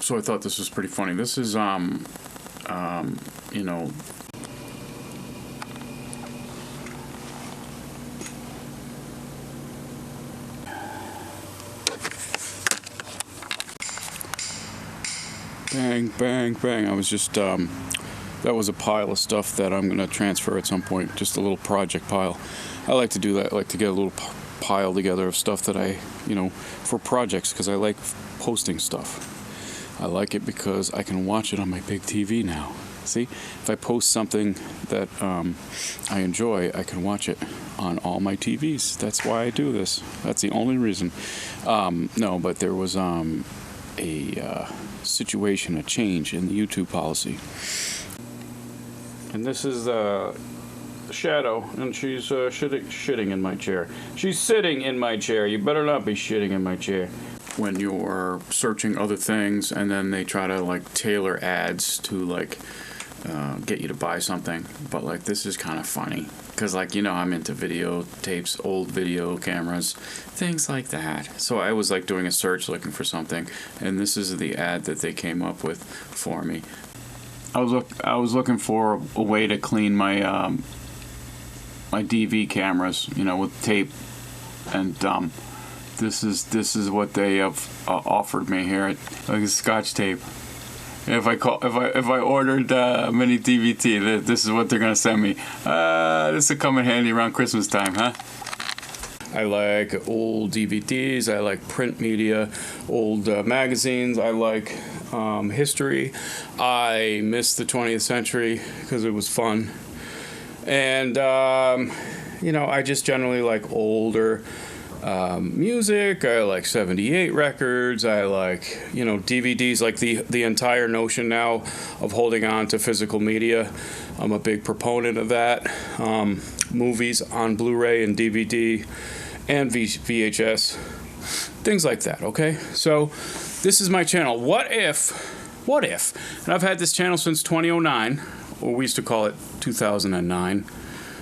So I thought this was pretty funny. This is, you know, bang, bang, bang. I was just, that was a pile of stuff that I'm going to transfer at some point, just a little project pile. I like to do that. I like to get a little pile together of stuff that I, you know, for projects, because I like posting stuff. I like it because I can watch it on my big TV now. See, if I post something that I enjoy, I can watch it on all my TVs. That's why I do this. That's the only reason. No, but there was a situation, a change in the YouTube policy. And this is Shadow, and she's shitting in my chair. She's sitting in my chair. You better not be shitting in my chair. When you're searching other things, and then they try to like tailor ads to like get you to buy something. But like, this is kind of funny because, like, you know, I'm into video tapes, old video cameras, things like that. So I was like doing a search looking for something, and this is the ad that they came up with for me. I was looking for a way to clean my my DV cameras, you know, with tape, and this is what they have offered me here. Like a Scotch tape. If I ordered mini DVT, this is what they're gonna send me. This will come in handy around Christmas time, huh? I like old DVDs. I like print media, old magazines. I like history. I miss the 20th century because it was fun. And you know, I just generally like older music. I like 78 records. I like, you know, DVDs, like the entire notion now of holding on to physical media. I'm a big proponent of that. Movies on Blu-ray and DVD and VHS, things like that. Okay, so this is my channel. What if, and I've had this channel since 2009, or we used to call it 2009.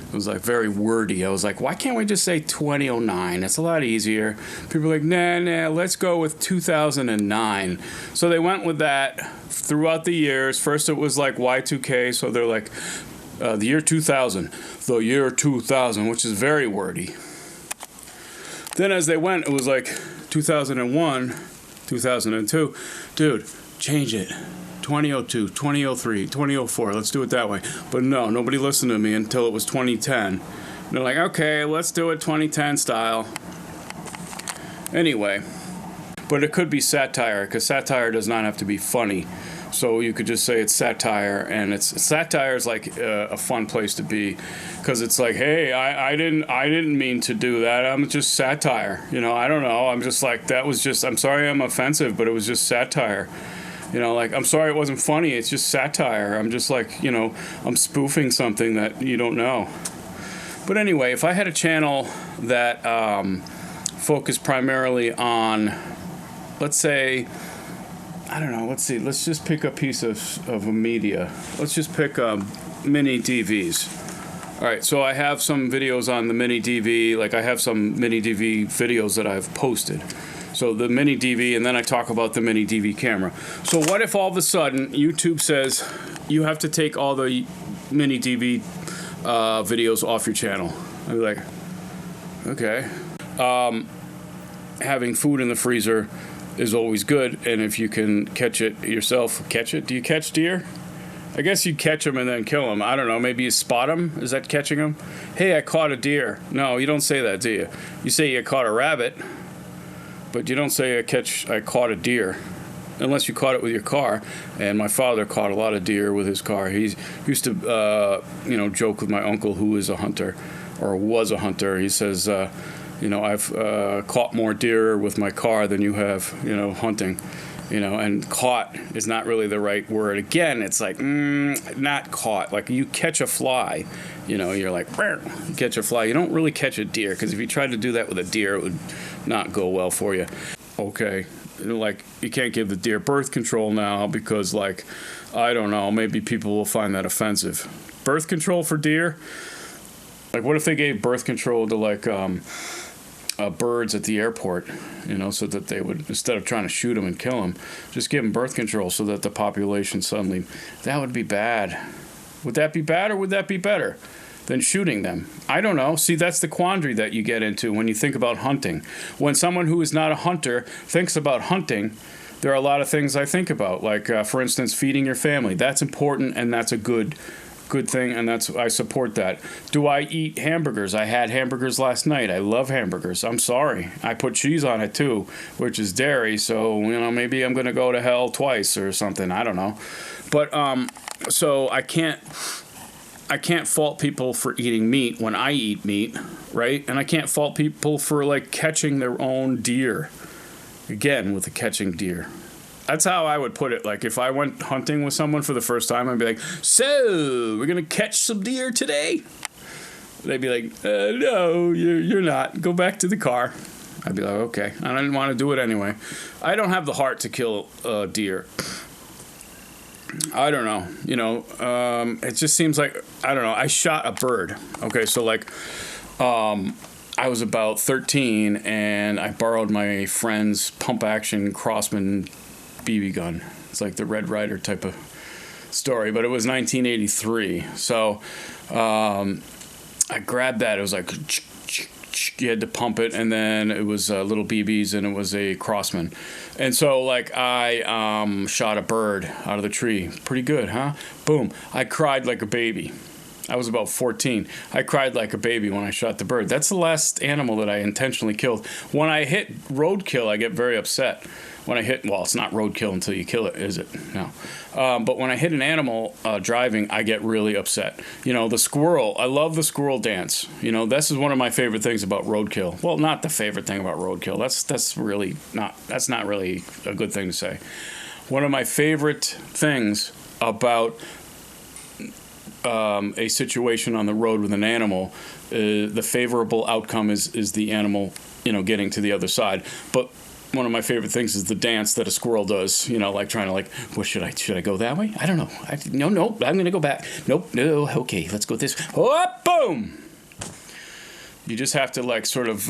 It was like very wordy. I was like, why can't we just say 2009? It's a lot easier. People are like, nah, let's go with 2009. So they went with that throughout the years. First it was like Y2K, so they're like the year 2000, which is very wordy. Then as they went, it was like 2001, 2002. Dude, change it. 2002, 2003, 2004, let's do it that way. But no, nobody listened to me until it was 2010. And they're like, okay, let's do it 2010 style. Anyway, but it could be satire, because satire does not have to be funny. So you could just say it's satire, and satire is like a fun place to be, because it's like, hey, I didn't mean to do that. I'm just satire. You know, I don't know. I'm just like, I'm sorry I'm offensive, but it was just satire. You know, like, I'm sorry it wasn't funny, it's just satire. I'm just like, you know, I'm spoofing something that you don't know. But anyway, if I had a channel that focused primarily on, let's say, I don't know, let's just pick a piece of a media. Let's just pick mini DVs. All right, so I have some videos on the mini DV, like I have some mini DV videos that I've posted. So the mini DV, and then I talk about the mini DV camera. So what if all of a sudden YouTube says you have to take all the mini DV videos off your channel? I'd be like, okay. Having food in the freezer is always good, and if you can catch it yourself, catch it. Do you catch deer? I guess you catch them and then kill them. I don't know. Maybe you spot them. Is that catching them? Hey, I caught a deer. No, you don't say that, do you? You say you caught a rabbit. But you don't say I caught a deer, unless you caught it with your car. And my father caught a lot of deer with his car. He used to, you know, joke with my uncle, who is a hunter, or was a hunter. He says, you know, I've caught more deer with my car than you have, you know, hunting. You know, and caught is not really the right word. Again, it's like, not caught. Like, you catch a fly, you know, you're like, you catch a fly. You don't really catch a deer, because if you tried to do that with a deer, it would not go well for you. Okay, like, you can't give the deer birth control now because, like, I don't know, maybe people will find that offensive. Birth control for deer? Like, what if they gave birth control to, like, birds at the airport, so that they would, instead of trying to shoot them and kill them, just give them birth control so that the population suddenly, that would be bad. Would that be bad or would that be better than shooting them? I don't know. See, that's the quandary that you get into when you think about hunting. When someone who is not a hunter thinks about hunting, there are a lot of things I think about, like, for instance, feeding your family. That's important, and that's a good thing, and I support that. Do I eat hamburgers? I had hamburgers last night. I love hamburgers. I'm sorry. I put cheese on it too, which is dairy, so, maybe I'm going to go to hell twice or something. I don't know. But, so I can't fault people for eating meat when I eat meat, right? And I can't fault people for, like, catching their own deer. Again, with the catching deer. That's how I would put it. Like, if I went hunting with someone for the first time, I'd be like, so, we're going to catch some deer today? They'd be like, no, you're not. Go back to the car. I'd be like, okay. I didn't want to do it anyway. I don't have the heart to kill deer. I don't know. It just seems like, I don't know. I shot a bird. Okay, so, like, I was about 13, and I borrowed my friend's pump-action Crossman BB gun. It's like the Red Ryder type of story, but it was 1983. So I grabbed that. It was like, you had to pump it, and then it was little BBs, and it was a Crossman. And so, like, I shot a bird out of the tree. Pretty good, huh? Boom. I cried like a baby. I was about 14. I cried like a baby when I shot the bird. That's the last animal that I intentionally killed. When I hit roadkill, I get very upset. When I hit, well, it's not roadkill until you kill it, is it? No. But when I hit an animal driving, I get really upset. The squirrel, I love the squirrel dance. This is one of my favorite things about roadkill. Well, not the favorite thing about roadkill. That's not really a good thing to say. One of my favorite things about a situation on the road with an animal, the favorable outcome is the animal, getting to the other side. But one of my favorite things is the dance that a squirrel does, like trying to, like, well, should I go that way? I don't know. No, I'm going to go back. Nope, no, okay, let's go this way. Oh, boom! You just have to, like, sort of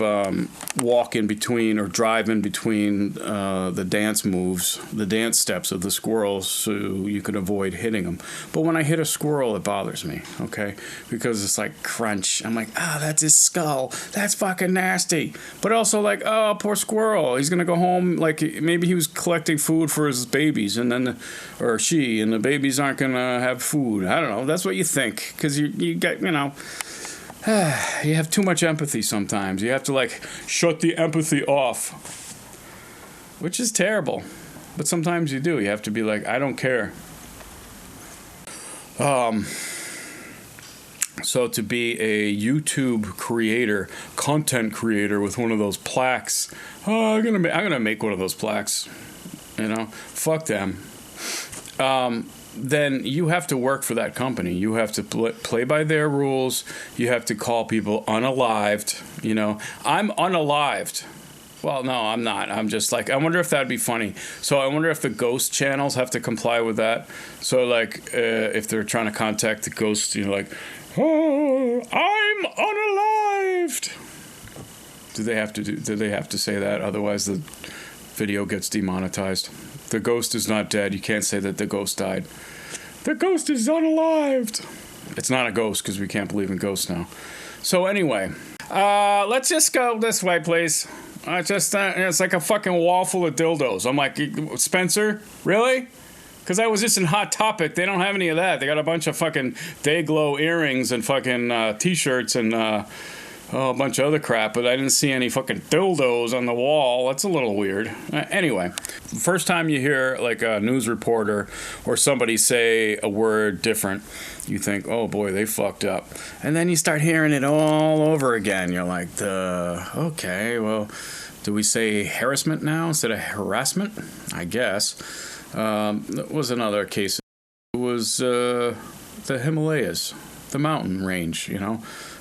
walk in between or drive in between the dance moves, the dance steps of the squirrels, so you can avoid hitting them. But when I hit a squirrel, it bothers me, okay? Because it's like crunch. I'm like, that's his skull. That's fucking nasty. But also, like, poor squirrel. He's going to go home, like, maybe he was collecting food for his babies, and then, or she, and the babies aren't going to have food. I don't know. That's what you think. Because you get, you have too much empathy sometimes. You have to, like, shut the empathy off, which is terrible. But sometimes you do. You have to be like, I don't care. So to be a YouTube creator, content creator with one of those plaques, I'm gonna make one of those plaques. Fuck them. Then you have to work for that company. You have to play by their rules. You have to call people unalived. I'm unalived. Well, no, I'm not. I'm just like, I wonder if that'd be funny. So I wonder if the ghost channels have to comply with that. So, like, if they're trying to contact the ghost, like, I'm unalived. Do they have to say that? Otherwise, the video gets demonetized. The ghost is not dead. You can't say that the ghost died. The ghost is unalived. It's not a ghost because we can't believe in ghosts now. So anyway, let's just go this way, please. It's like a fucking wall full of dildos. I'm like, Spencer, really? Because I was just in Hot Topic. They don't have any of that. They got a bunch of fucking Dayglow earrings and fucking T-shirts and a bunch of other crap, but I didn't see any fucking dildos on the wall. That's a little weird. Anyway, first time you hear, like, a news reporter or somebody say a word different, you think, oh boy, they fucked up. And then you start hearing it all over again. You're like, okay, well, do we say harassment now instead of harassment? I guess. There was another case. It was the Himalayas, the mountain range,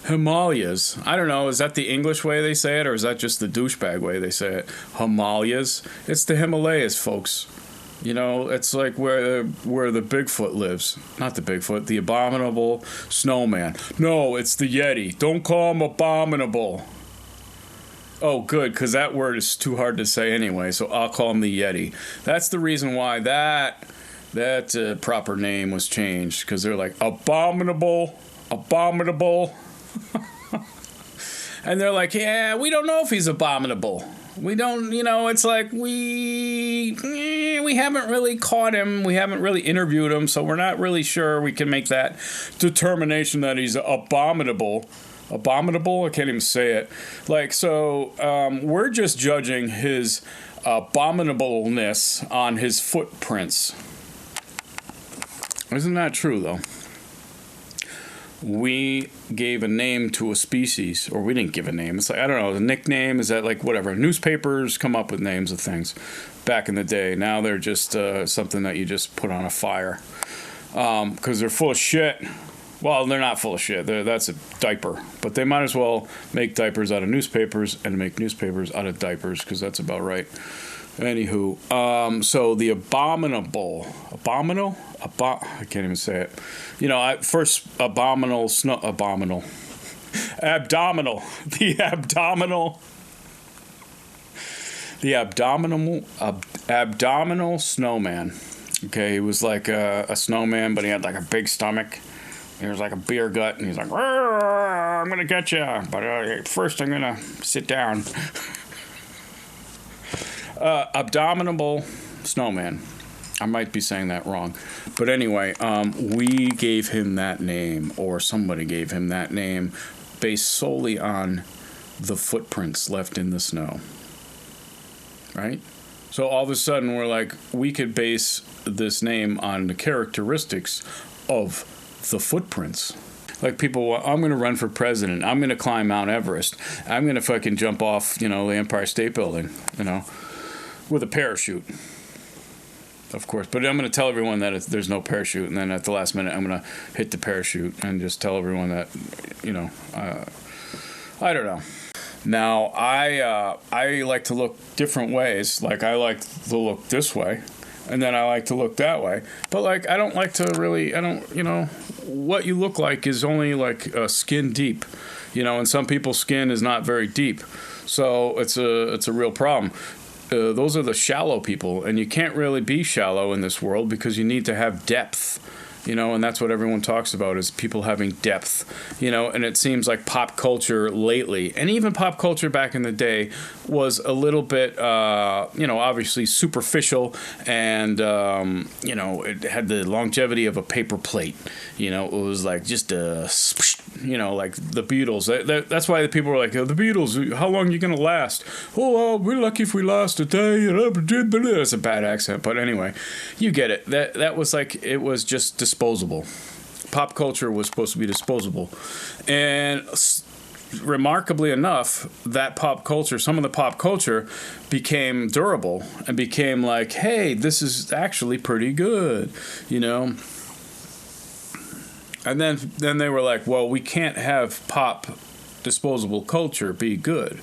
Himalayas. I don't know, is that the English way they say it, or is that just the douchebag way they say it? Himalayas? It's the Himalayas, folks. It's like where the Bigfoot lives. Not the Bigfoot, the abominable snowman. No, it's the Yeti. Don't call him abominable. Oh, good, because that word is too hard to say anyway, so I'll call him the Yeti. That's the reason why that proper name was changed, because they're like, abominable. And they're like, yeah, we don't know if he's abominable. We don't, it's like we haven't really caught him. We haven't really interviewed him, so we're not really sure we can make that determination that he's abominable. Abominable? I can't even say it. Like, so we're just judging his abominableness on his footprints. Isn't that true, though? We gave a name to a species, or we didn't give a name. It's like, I don't know, the nickname, is that like whatever? Newspapers come up with names of things back in the day. Now they're just something that you just put on a fire because they're full of shit. Well, they're not full of shit. That's a diaper. But they might as well make diapers out of newspapers and make newspapers out of diapers, because that's about right. Anywho, so the abominable. I can't even say it. First abdominal. The abdominal snowman. Okay, he was like a snowman, but he had like a big stomach. He was like a beer gut, and he's like, I'm gonna get you, but first I'm gonna sit down. Abominable snowman. I might be saying that wrong. But anyway, we gave him that name, or somebody gave him that name, based solely on the footprints left in the snow. Right? So all of a sudden, we're like, we could base this name on the characteristics of the footprints. Like people, I'm going to run for president. I'm going to climb Mount Everest. I'm going to fucking jump off, the Empire State Building, with a parachute. Of course, but I'm going to tell everyone that there's no parachute, and then at the last minute, I'm going to hit the parachute and just tell everyone that, I don't know. Now, I like to look different ways. Like, I like to look this way, and then I like to look that way. But, like, I don't like to really, what you look like is only, like, skin deep. And some people's skin is not very deep. So it's a real problem. Those are the shallow people, and you can't really be shallow in this world because you need to have depth, and that's what everyone talks about, is people having depth, and it seems like pop culture lately, and even pop culture back in the day, was a little bit, obviously superficial, and, it had the longevity of a paper plate, it was like just like the Beatles. That's why the people were like, the Beatles, how long are you going to last? Oh, we're lucky if we last a day. That's a bad accent, but anyway, you get it. That was like, it was just disposable. Pop culture was supposed to be disposable. And remarkably enough, some of the pop culture became durable and became like, hey, this is actually pretty good, And then they were like, well, we can't have pop disposable culture be good.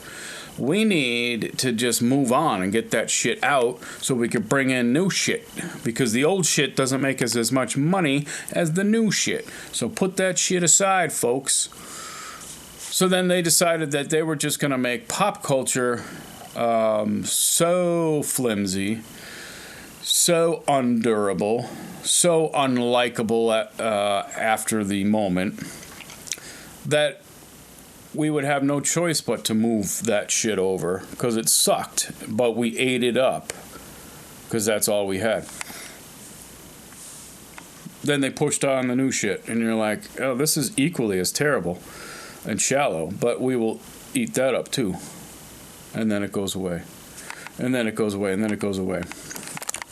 We need to just move on and get that shit out so we could bring in new shit, because the old shit doesn't make us as much money as the new shit. So put that shit aside, folks. So then they decided that they were just going to make pop culture so flimsy, so undurable, so unlikable after the moment, that we would have no choice but to move that shit over, because it sucked, but we ate it up because that's all we had. Then they pushed on the new shit, and you're like, oh, this is equally as terrible and shallow, but we will eat that up too. And then it goes away. And then it goes away, and then it goes away.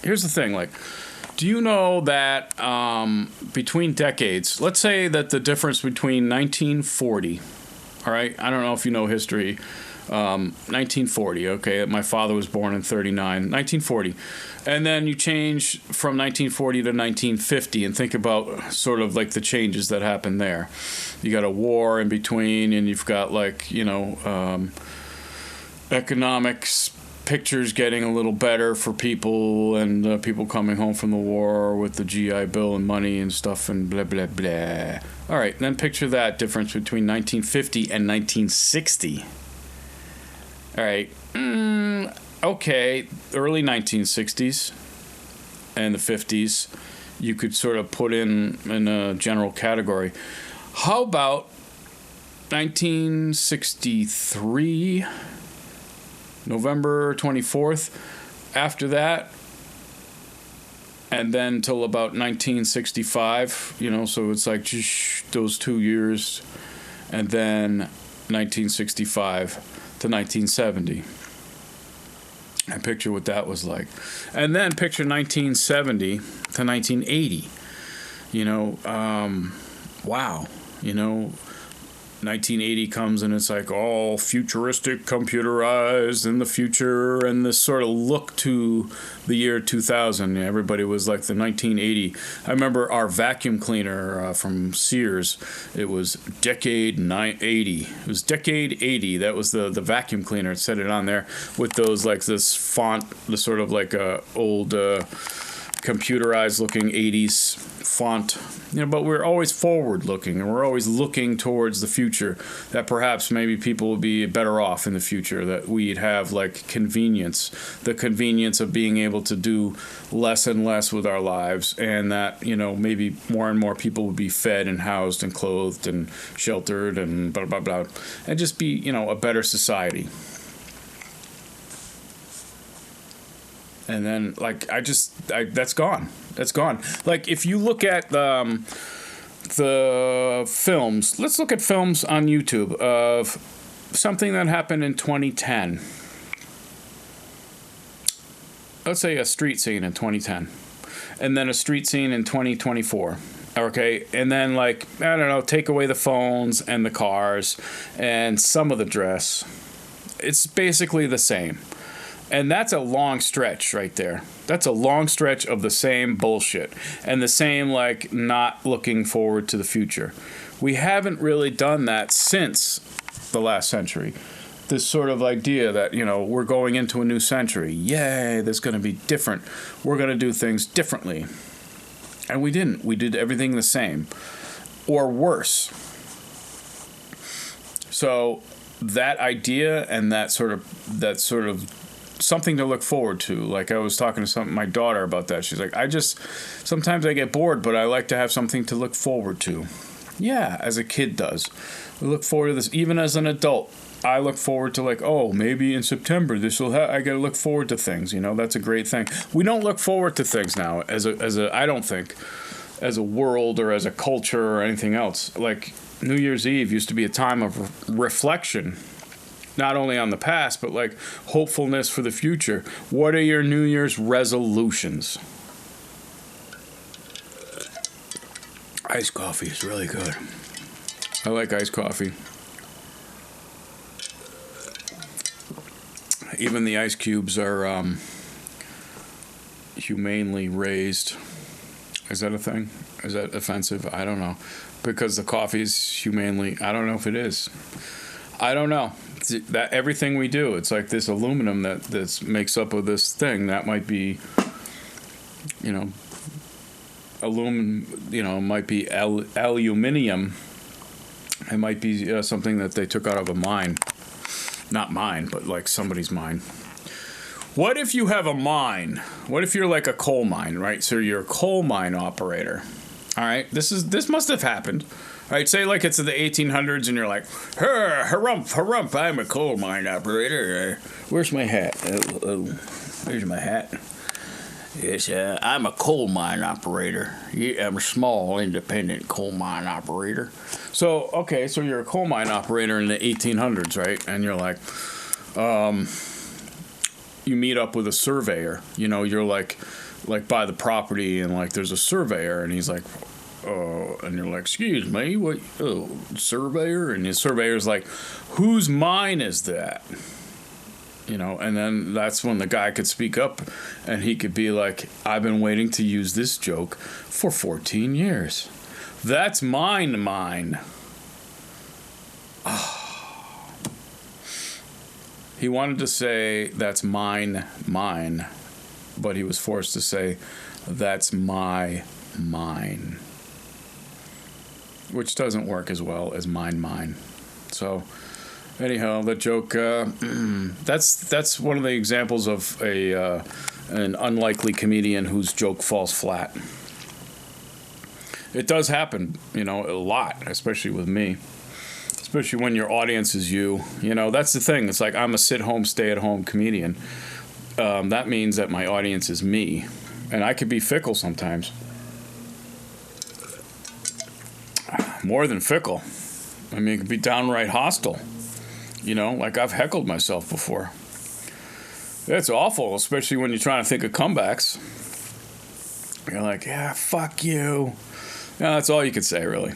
Here's the thing, like, do you know that between decades, let's say that the difference between 1940, all right, I don't know if you know history, 1940, okay, my father was born in 39, 1940, and then you change from 1940 to 1950 and think about sort of like the changes that happened there. You got a war in between, and you've got like, economics, pictures getting a little better for people, and people coming home from the war with the GI Bill and money and stuff and blah, blah, blah. All right, then picture that difference between 1950 and 1960. All right. Okay. Early 1960s and the 50s, you could sort of put in a general category. How about 1963, November 24th? After that, and then till about 1965, so it's like those 2 years, and then 1965 to 1970. And picture what that was like. And then picture 1970 to 1980. Wow. 1980 comes and it's like all futuristic, computerized in the future, and this sort of look to the year 2000. Everybody was like the 1980. I remember our vacuum cleaner from Sears. It was Decade 80. It was Decade 80. That was the vacuum cleaner. It said it on there with those like this font, the sort of like old computerized looking 80s font. But we're always forward looking, and we're always looking towards the future, that perhaps maybe people would be better off in the future, that we'd have like the convenience of being able to do less and less with our lives, and that maybe more and more people would be fed and housed and clothed and sheltered and blah blah blah, and just be a better society. And then, like, that's gone. That's gone. Like, if you look at the films, let's look at films on YouTube of something that happened in 2010. Let's say a street scene in 2010. And then a street scene in 2024. Okay? And then, like, I don't know, take away the phones and the cars and some of the dress. It's basically the same. And that's a long stretch right there. That's a long stretch of the same bullshit and the same, like, not looking forward to the future. We haven't really done that since the last century. This sort of idea that, we're going into a new century. Yay, that's going to be different. We're going to do things differently. And we didn't. We did everything the same or worse. So that idea and that sort of something to look forward to. Like, I was talking to my daughter about that. She's like, sometimes I get bored, but I like to have something to look forward to. Yeah, as a kid does. We look forward to this. Even as an adult, I look forward to, like, maybe in September I got to look forward to things. That's a great thing. We don't look forward to things now I don't think, as a world or as a culture or anything else. Like, New Year's Eve used to be a time of reflection. Not only on the past, but like hopefulness for the future. What are your New Year's resolutions? Iced coffee is really good. I like iced coffee. Even the ice cubes are humanely raised. Is that a thing? Is that offensive? I don't know. Because the coffee is humanely... I don't know if it is. I don't know. That everything we do, it's like this aluminum that makes up of this thing that might be, aluminum. It might be aluminium. It might be something that they took out of a mine, not mine, but like somebody's mine. What if you have a mine? What if you're like a coal mine, right? So you're a coal mine operator. All right, this must have happened. All right, say like it's in the 1800s and you're like, harump, I'm a coal mine operator. Where's my hat? Where's my hat? Yes, I'm a coal mine operator. Yeah, I'm a small, independent coal mine operator. So you're a coal mine operator in the 1800s, right? And you're like, you meet up with a surveyor. You're like by the property, and like there's a surveyor, and he's like, and you're like, excuse me, what? Surveyor? And the surveyor's like, whose mine is that? And then that's when the guy could speak up, and he could be like, I've been waiting to use this joke for 14 years. That's mine. He wanted to say, that's mine, but he was forced to say, that's my mine. Which doesn't work as well as mine. So Anyhow, that joke, that's one of the examples of an unlikely comedian whose joke falls flat. It does happen, a lot, especially with me. Especially when your audience is you. That's the thing. It's like I'm a sit-home, stay-at-home comedian. That means that my audience is me. And I could be fickle sometimes. More than fickle. I mean, it could be downright hostile. Like I've heckled myself before. It's awful, especially when you're trying to think of comebacks. You're like, yeah, fuck you. Yeah, that's all you could say, really.